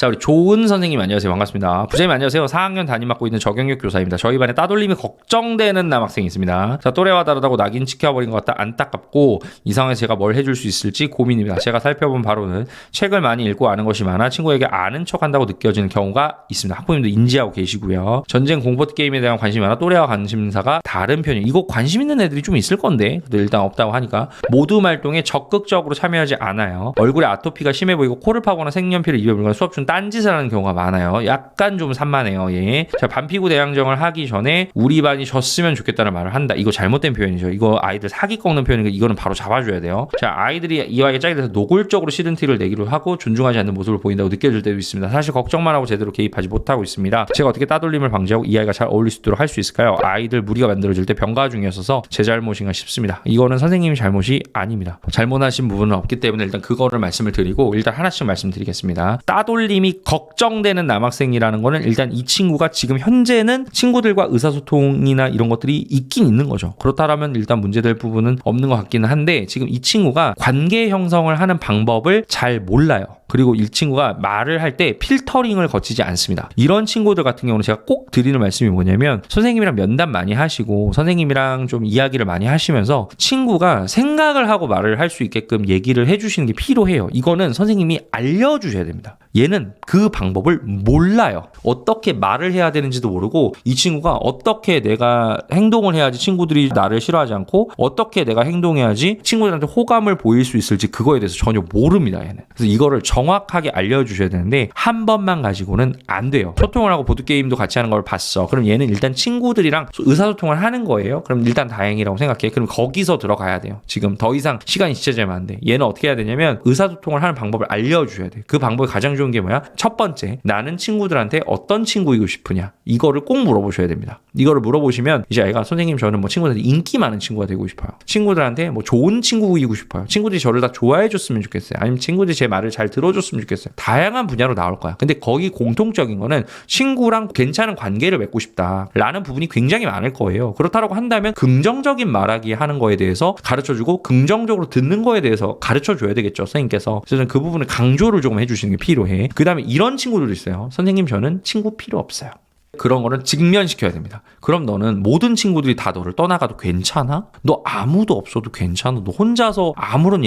자, 우리 조은 선생님 안녕하세요. 반갑습니다. 부장님 안녕하세요. 4학년 담임 맡고 있는 적영육 교사입니다. 저희 반에 따돌림이 걱정되는 남학생이 있습니다. 자, 또래와 다르다고 낙인 찍혀버린 것 같다 안타깝고 이 상황에서 제가 뭘 해줄 수 있을지 고민입니다. 제가 살펴본 바로는 책을 많이 읽고 아는 것이 많아 친구에게 아는 척한다고 느껴지는 경우가 있습니다. 학부모님도 인지하고 계시고요. 전쟁 공포 게임에 대한 관심이 많아 또래와 관심사가 다른 편이에요. 이거 관심 있는 애들이 좀 있을 건데 일단 없다고 하니까 모두 활동에 적극적으로 참여하지 않아요. 얼굴에 아토피가 심해 보이고 코를 파거나 색연필을 입에 물거나 수업 중 딴짓을 하는 경우가 많아요. 약간 좀 산만해요. 예. 자, 반피구 대항정을 하기 전에 우리 반이 졌으면 좋겠다는 말을 한다. 이거 잘못된 표현이죠. 이거 아이들 사기 꺾는 표현이니까 이거는 바로 잡아줘야 돼요. 자, 아이들이 이와에게 짝이 돼서 노골적으로 싫은 티를 내기로 하고 존중하지 않는 모습을 보인다고 느껴질 때도 있습니다. 사실 걱정만 하고 제대로 개입하지 못하고 있습니다. 제가 어떻게 따돌림을 방지하고 이 아이가 잘 어울릴 수 있도록 할 수 있을까요? 아이들 무리가 만들어질 때 병가 중이었어서 제 잘못인가 싶습니다. 이거는 선생님이 잘못이 아닙니다. 잘못하신 부분은 없기 때문에 일단 그거를 말씀을 드리고 일단 하나씩 말씀드리겠습니다. 따돌림이 걱정되는 남학생이라는 거는 일단 이 친구가 지금 현재는 친구들과 의사소통이나 이런 것들이 있긴 있는 거죠. 그렇다면 일단 문제될 부분은 없는 것 같기는 한데 지금 이 친구가 관계 형성을 하는 방법을 잘 몰라요. 그리고 이 친구가 말을 할 때 필터링을 거치지 않습니다. 이런 친구들 같은 경우는 제가 꼭 드리는 말씀이 뭐냐면 선생님이랑 면담 많이 하시고 선생님이랑 좀 이야기를 많이 하시면서 친구가 생각을 하고 말을 할 수 있게끔 얘기를 해주시는 게 필요해요. 이거는 선생님이 알려주셔야 됩니다. 얘는 그 방법을 몰라요. 어떻게 말을 해야 되는지도 모르고 이 친구가 어떻게 내가 행동을 해야지 친구들이 나를 싫어하지 않고 어떻게 내가 행동해야지 친구들한테 호감을 보일 수 있을지 그거에 대해서 전혀 모릅니다. 얘는. 그래서 이거를 정확하게 알려주셔야 되는데 한 번만 가지고는 안 돼요. 소통을 하고 보드게임도 같이 하는 걸 봤어. 그럼 얘는 일단 친구들이랑 의사소통을 하는 거예요. 그럼 일단 다행이라고 생각해. 그럼 거기서 들어가야 돼요. 지금 더 이상 시간이 지체되면 안 돼. 얘는 어떻게 해야 되냐면 의사소통을 하는 방법을 알려주셔야 돼. 그 방법이 가장 좋은 게 뭐야? 첫 번째, 나는 친구들한테 어떤 친구이고 싶으냐? 이거를 꼭 물어보셔야 됩니다. 이거를 물어보시면 이제 아이가 선생님 저는 뭐 친구들한테 인기 많은 친구가 되고 싶어요. 친구들한테 뭐 좋은 친구이고 싶어요. 친구들이 저를 다 좋아해 줬으면 좋겠어요. 아니면 친구들이 제 말을 잘 들어줬으면 좋겠어요. 다양한 분야로 나올 거야. 근데 거기 공통적인 거는 친구랑 괜찮은 관계를 맺고 싶다라는 부분이 굉장히 많을 거예요. 그렇다고 한다면 긍정적인 말하기 하는 거에 대해서 가르쳐주고 긍정적으로 듣는 거에 대해서 가르쳐줘야 되겠죠. 선생님께서. 그래서 저는 그 부분을 강조를 조금 해주시는 게 필요해. 그 다음에 이런 친구들도 있어요. 선생님 저는 친구 필요 없어요. 그런 거는 직면시켜야 됩니다. 그럼 너는 모든 친구들이 다 너를 떠나가도 괜찮아? 너 아무도 없어도 괜찮아? 너 혼자서 아무런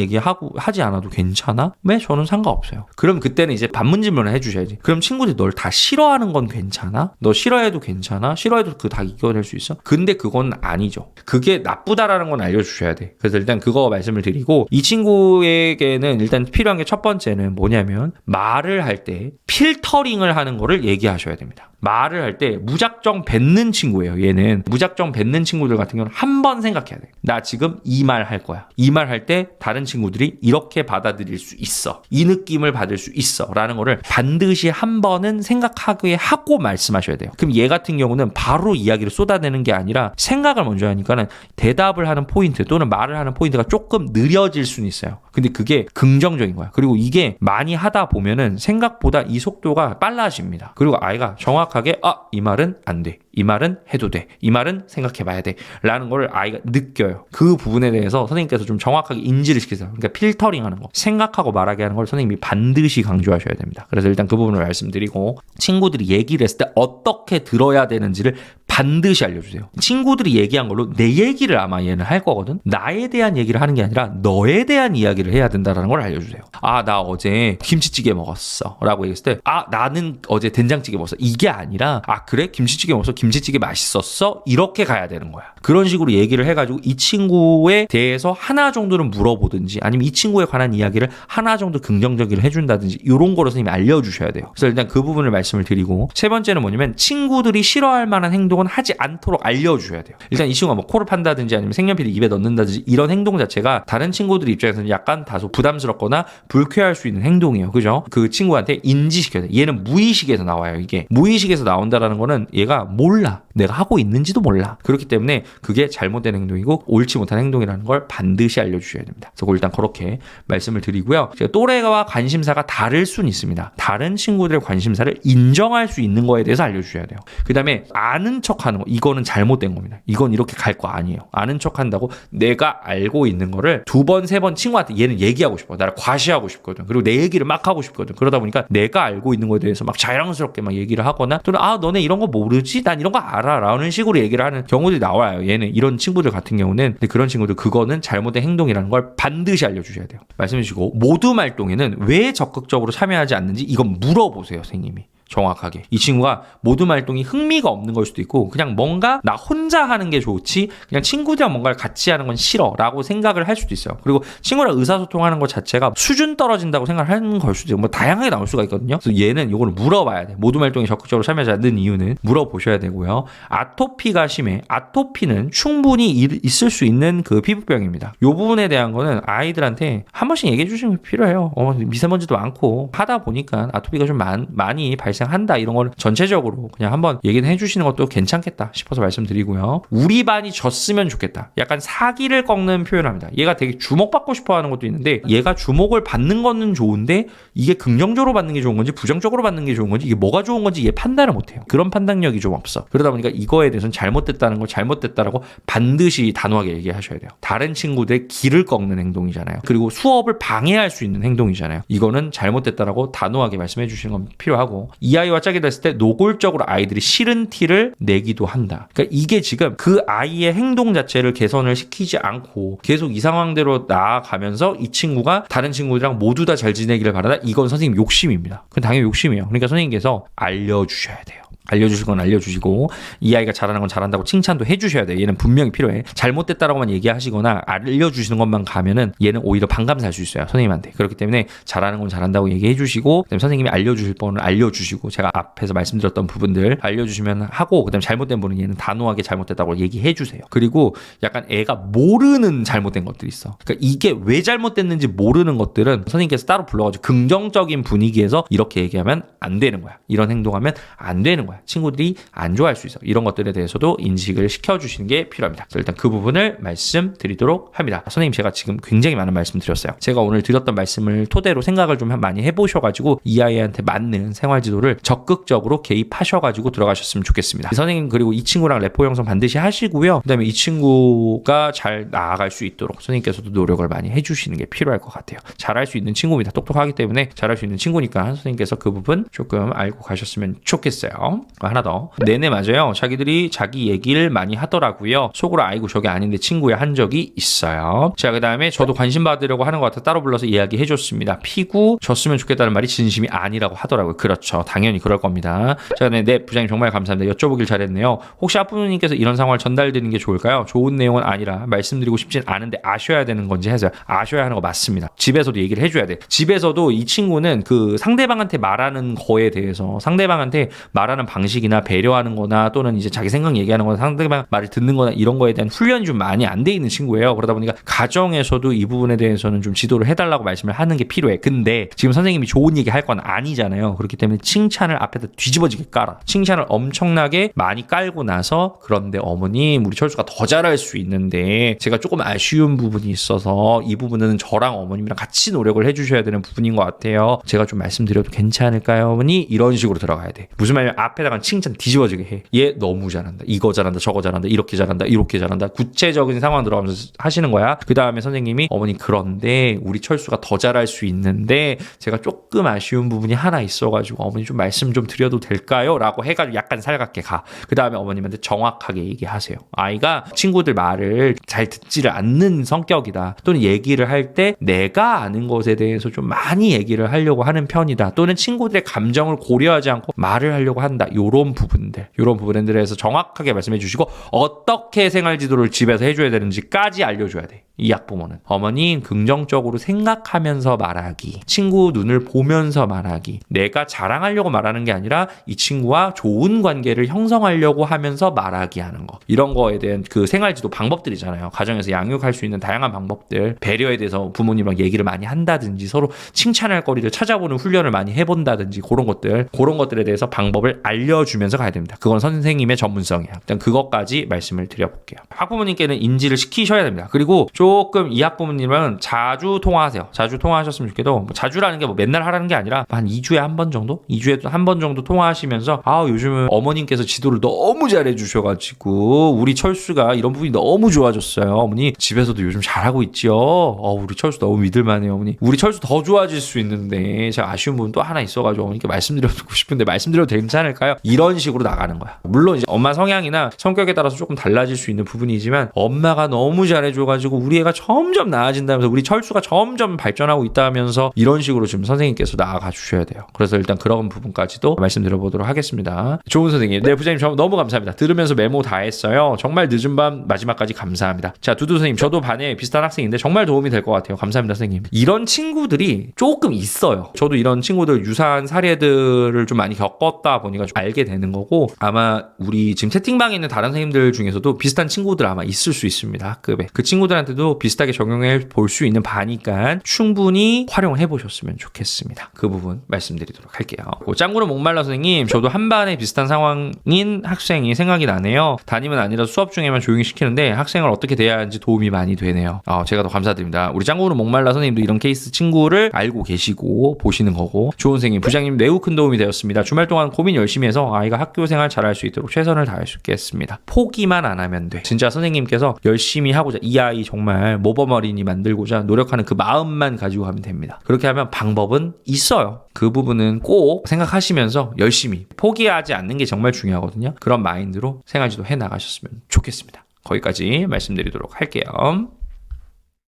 하지 않아도 괜찮아? 왜? 저는 상관없어요. 그럼 그때는 이제 반문질문을 해주셔야지. 그럼 친구들이 널 다 싫어하는 건 괜찮아? 너 싫어해도 괜찮아? 싫어해도 그 다 이겨낼 수 있어? 근데 그건 아니죠. 그게 나쁘다라는 건 알려주셔야 돼. 그래서 일단 그거 말씀을 드리고 이 친구에게는 일단 필요한 게 첫 번째는 뭐냐면 말을 할 때 필터링을 하는 거를 얘기하셔야 됩니다. 말을 할 때 무작정 뱉는 친구예요. 얘는 무작정 뱉는 친구들 같은 경우는 한 번 생각해야 돼. 나 지금 이 말 할 거야. 이 말 할 때 다른 친구들이 이렇게 받아들일 수 있어. 이 느낌을 받을 수 있어. 라는 거를 반드시 한 번은 생각하게 하고 말씀하셔야 돼요. 그럼 얘 같은 경우는 바로 이야기를 쏟아내는 게 아니라 생각을 먼저 하니까는 대답을 하는 포인트 또는 말을 하는 포인트가 조금 느려질 수는 있어요. 근데 그게 긍정적인 거야. 그리고 이게 많이 하다 보면은 생각보다 이 속도가 빨라집니다. 그리고 아이가 정확하게 이 말은 안 돼. 이 말은 해도 돼. 이 말은 생각해 봐야 돼. 라는 걸 아이가 느껴요. 그 부분에 대해서 선생님께서 좀 정확하게 인지를 시키세요. 그러니까 필터링 하는 거. 생각하고 말하게 하는 걸 선생님이 반드시 강조하셔야 됩니다. 그래서 일단 그 부분을 말씀드리고 친구들이 얘기를 했을 때 어떻게 들어야 되는지를 반드시 알려주세요. 친구들이 얘기한 걸로 내 얘기를 아마 얘는 할 거거든. 나에 대한 얘기를 하는 게 아니라 너에 대한 이야기를 해야 된다는 걸 알려주세요. 나 어제 김치찌개 먹었어 라고 얘기했을 때 나는 어제 된장찌개 먹었어. 이게 아니라 그래? 김치찌개 먹었어? 김치찌개 맛있었어? 이렇게 가야 되는 거야. 그런 식으로 얘기를 해가지고 이 친구에 대해서 하나 정도는 물어보든지 아니면 이 친구에 관한 이야기를 하나 정도 긍정적으로 해준다든지 이런 거로 선생님이 알려주셔야 돼요. 그래서 일단 그 부분을 말씀을 드리고 세 번째는 뭐냐면 친구들이 싫어할 만한 행동은 하지 않도록 알려주셔야 돼요. 일단 이 친구가 뭐 코를 판다든지 아니면 색연필을 입에 넣는다든지 이런 행동 자체가 다른 친구들 입장에서는 약간 다소 부담스럽거나 불쾌할 수 있는 행동이에요. 그죠? 그 친구한테 인지시켜야 돼. 얘는 무의식에서 나와요. 이게 무의식에서 나온다라는 거는 얘가 몰라. 내가 하고 있는지도 몰라. 그렇기 때문에 그게 잘못된 행동이고 옳지 못한 행동이라는 걸 반드시 알려주셔야 됩니다. 그래서 일단 그렇게 말씀을 드리고요. 제가 또래와 관심사가 다를 수는 있습니다. 다른 친구들의 관심사를 인정할 수 있는 거에 대해서 알려주셔야 돼요. 그 다음에 아는 척 척하는 거, 이거는 잘못된 겁니다. 이건 이렇게 갈 거 아니에요. 아는 척한다고 내가 알고 있는 거를 두 번, 세 번 친구한테 얘는 얘기하고 싶어. 나를 과시하고 싶거든. 그리고 내 얘기를 막 하고 싶거든. 그러다 보니까 내가 알고 있는 거에 대해서 막 자랑스럽게 막 얘기를 하거나 또는 너네 이런 거 모르지? 난 이런 거 알아. 라는 식으로 얘기를 하는 경우들이 나와요. 얘는 이런 친구들 같은 경우는. 근데 그런 친구들 그거는 잘못된 행동이라는 걸 반드시 알려주셔야 돼요. 말씀해 주시고 모둠 활동에는 왜 적극적으로 참여하지 않는지 이건 물어보세요. 선생님이. 정확하게. 이 친구가 모둠 활동이 흥미가 없는 걸 수도 있고 그냥 뭔가 나 혼자 하는 게 좋지 그냥 친구들이랑 뭔가를 같이 하는 건 싫어 라고 생각을 할 수도 있어요. 그리고 친구랑 의사소통하는 것 자체가 수준 떨어진다고 생각을 하는 걸 수도 있고 뭐 다양하게 나올 수가 있거든요. 그래서 얘는 이거를 물어봐야 돼. 모둠 활동에 적극적으로 참여하지 않는 이유는 물어보셔야 되고요. 아토피가 심해. 아토피는 충분히 있을 수 있는 그 피부병입니다. 이 부분에 대한 거는 아이들한테 한 번씩 얘기해 주시는 게 필요해요. 미세먼지도 많고 하다 보니까 아토피가 좀 많이 발생한다 이런 걸 전체적으로 그냥 한번 얘기는 해주시는 것도 괜찮겠다 싶어서 말씀드리고요. 우리 반이 졌으면 좋겠다. 약간 사기를 꺾는 표현을 합니다. 얘가 되게 주목받고 싶어 하는 것도 있는데 얘가 주목을 받는 거는 좋은데 이게 긍정적으로 받는 게 좋은 건지 부정적으로 받는 게 좋은 건지 이게 뭐가 좋은 건지 얘 판단을 못해요. 그런 판단력이 좀 없어. 그러다 보니까 이거에 대해서는 잘못됐다는 걸 잘못됐다라고 반드시 단호하게 얘기하셔야 돼요. 다른 친구들의 길을 꺾는 행동이잖아요. 그리고 수업을 방해할 수 있는 행동이잖아요. 이거는 잘못됐다라고 단호하게 말씀해 주시는 건 필요하고 이 아이와 짝이 됐을 때 노골적으로 아이들이 싫은 티를 내기도 한다. 그러니까 이게 지금 그 아이의 행동 자체를 개선을 시키지 않고 계속 이 상황대로 나아가면서 이 친구가 다른 친구들이랑 모두 다 잘 지내기를 바라다. 이건 선생님 욕심입니다. 그건 당연히 욕심이에요. 그러니까 선생님께서 알려주셔야 돼요. 알려주실 건 알려주시고 이 아이가 잘하는 건 잘한다고 칭찬도 해주셔야 돼. 얘는 분명히 필요해. 잘못됐다라고만 얘기하시거나 알려주시는 것만 가면은 얘는 오히려 반감 살 수 있어요. 선생님한테. 그렇기 때문에 잘하는 건 잘한다고 얘기해 주시고 그다음에 선생님이 알려주실 번을 알려주시고 제가 앞에서 말씀드렸던 부분들 알려주시면 하고 그다음에 잘못된 분은 얘는 단호하게 잘못됐다고 얘기해 주세요. 그리고 약간 애가 모르는 잘못된 것들이 있어. 그러니까 이게 왜 잘못됐는지 모르는 것들은 선생님께서 따로 불러가지고 긍정적인 분위기에서 이렇게 얘기하면 안 되는 거야. 이런 행동하면 안 되는 거야. 친구들이 안 좋아할 수 있어. 이런 것들에 대해서도 인식을 시켜주시는 게 필요합니다. 그래서 일단 그 부분을 말씀드리도록 합니다. 선생님 제가 지금 굉장히 많은 말씀 드렸어요. 제가 오늘 드렸던 말씀을 토대로 생각을 좀 많이 해보셔가지고 이 아이한테 맞는 생활지도를 적극적으로 개입하셔가지고 들어가셨으면 좋겠습니다. 선생님 그리고 이 친구랑 레포 형성 반드시 하시고요. 그 다음에 이 친구가 잘 나아갈 수 있도록 선생님께서도 노력을 많이 해주시는 게 필요할 것 같아요. 잘할 수 있는 친구입니다. 똑똑하기 때문에 잘할 수 있는 친구니까 선생님께서 그 부분 조금 알고 가셨으면 좋겠어요. 하나 더. 네네 맞아요. 자기들이 자기 얘기를 많이 하더라고요. 속으로 아이고 저게 아닌데 친구야 한 적이 있어요. 자 그 다음에 저도 관심 받으려고 하는 것 같아 따로 불러서 이야기 해줬습니다. 피구 졌으면 좋겠다는 말이 진심이 아니라고 하더라고요. 그렇죠. 당연히 그럴 겁니다. 자 네 부장님 정말 감사합니다. 여쭤보길 잘했네요. 혹시 아프님께서 이런 상황을 전달드리는 게 좋을까요? 좋은 내용은 아니라 말씀드리고 싶진 않은데 아셔야 되는 건지 해서 아셔야 하는 거 맞습니다. 집에서도 얘기를 해줘야 돼. 집에서도 이 친구는 그 상대방한테 말하는 거에 대해서 상대방한테 말하는 방식이나 배려하는 거나 또는 이제 자기 생각 얘기하는 거나 상대방 말을 듣는 거나 이런 거에 대한 훈련이 좀 많이 안 돼 있는 친구예요. 그러다 보니까 가정에서도 이 부분에 대해서는 좀 지도를 해달라고 말씀을 하는 게 필요해. 근데 지금 선생님이 좋은 얘기 할 건 아니잖아요. 그렇기 때문에 칭찬을 앞에다 뒤집어지게 깔아. 칭찬을 엄청나게 많이 깔고 나서 그런데 어머님 우리 철수가 더 잘할 수 있는데 제가 조금 아쉬운 부분이 있어서 이 부분은 저랑 어머님이랑 같이 노력을 해주셔야 되는 부분인 것 같아요. 제가 좀 말씀드려도 괜찮을까요 어머니? 이런 식으로 들어가야 돼. 무슨 말이냐면 앞에다가 칭찬 뒤집어지게 해. 얘 너무 잘한다. 이거 잘한다. 저거 잘한다. 이렇게 잘한다. 이렇게 잘한다. 구체적인 상황 들어가면서 하시는 거야. 그 다음에 선생님이 어머니 그런데 우리 철수가 더 잘할 수 있는데 제가 조금 아쉬운 부분이 하나 있어가지고 어머니 좀 말씀 좀 드려도 될까요? 라고 해가지고 약간 살갑게 가. 그 다음에 어머님한테 정확하게 얘기하세요. 아이가 친구들 말을 잘 듣지를 않는 성격이다. 또는 얘기를 할 때 내가 아는 것에 대해서 좀 많이 얘기를 하려고 하는 편이다. 또는 친구들의 감정을 고려하지 않고 말을 하려고 한다. 요런 부분들에 대해서 정확하게 말씀해 주시고 어떻게 생활지도를 집에서 해줘야 되는지까지 알려줘야 돼. 이 학부모는 어머님 긍정적으로 생각하면서 말하기, 친구 눈을 보면서 말하기, 내가 자랑하려고 말하는 게 아니라 이 친구와 좋은 관계를 형성하려고 하면서 말하기 하는 거, 이런 거에 대한 그 생활지도 방법들이잖아요. 가정에서 양육할 수 있는 다양한 방법들, 배려에 대해서 부모님이랑 얘기를 많이 한다든지 서로 칭찬할 거리를 찾아보는 훈련을 많이 해본다든지 그런 것들에 대해서 방법을 알려주면서 가야 됩니다. 그건 선생님의 전문성이야. 일단 그것까지 말씀을 드려볼게요. 학부모님께는 인지를 시키셔야 됩니다. 그리고 조금 이 학부모님은 자주 통화하세요. 자주 통화하셨으면 좋겠고, 뭐 자주라는 게 뭐 맨날 하라는 게 아니라 한 2주에 한 번 정도? 2주에 한 번 정도 통화하시면서 요즘은 어머님께서 지도를 너무 잘해 주셔가지고 우리 철수가 이런 부분이 너무 좋아졌어요. 어머니 집에서도 요즘 잘하고 있죠. 우리 철수 너무 믿을만해요. 어머니 우리 철수 더 좋아질 수 있는데 제가 아쉬운 부분 또 하나 있어가지고 어머니께 말씀드리고 싶은데 말씀드려도 괜찮을까요? 이런 식으로 나가는 거야. 물론 이제 엄마 성향이나 성격에 따라서 조금 달라질 수 있는 부분이지만 엄마가 너무 잘해줘가지고 우리 애가 점점 나아진다면서 우리 철수가 점점 발전하고 있다면서 이런 식으로 지금 선생님께서 나아가 주셔야 돼요. 그래서 일단 그런 부분까지도 말씀드려보도록 하겠습니다. 좋은 선생님, 네 부장님 너무 감사합니다. 들으면서 메모 다 했어요. 정말 늦은 밤 마지막까지 감사합니다. 자, 두두 선생님, 저도 반에 비슷한 학생인데 정말 도움이 될 것 같아요. 감사합니다, 선생님. 이런 친구들이 조금 있어요. 저도 이런 친구들 유사한 사례들을 좀 많이 겪었다 보니까 좀 알게 되는 거고, 아마 우리 지금 채팅방에 있는 다른 선생님들 중에서도 비슷한 친구들 아마 있을 수 있습니다. 학급에. 그 친구들한테도 비슷하게 적용해 볼 수 있는 바니까 충분히 활용해 보셨으면 좋겠습니다. 그 부분 말씀드리도록 할게요. 짱구는 목말라 선생님, 저도 한 반에 비슷한 상황인 학생이 생각이 나네요. 담임은 아니라 수업 중에만 조용히 시키는데 학생을 어떻게 대해야 하는지 도움이 많이 되네요. 제가 더 감사드립니다. 우리 짱구는 목말라 선생님도 이런 케이스 친구를 알고 계시고 보시는 거고, 좋은 선생님, 부장님 매우 큰 도움이 되었습니다. 주말 동안 고민 열심히 해서 아이가 학교 생활 잘할 수 있도록 최선을 다할 수 있겠습니다. 포기만 안 하면 돼. 진짜 선생님께서 열심히 하고자, 이 아이 정말 모범어린이 만들고자 노력하는 그 마음만 가지고 가면 됩니다. 그렇게 하면 방법은 있어요. 그 부분은 꼭 생각하시면서 열심히 포기하지 않는 게 정말 중요하거든요. 그런 마인드로 생활지도 해 나가셨으면 좋겠습니다. 거기까지 말씀드리도록 할게요.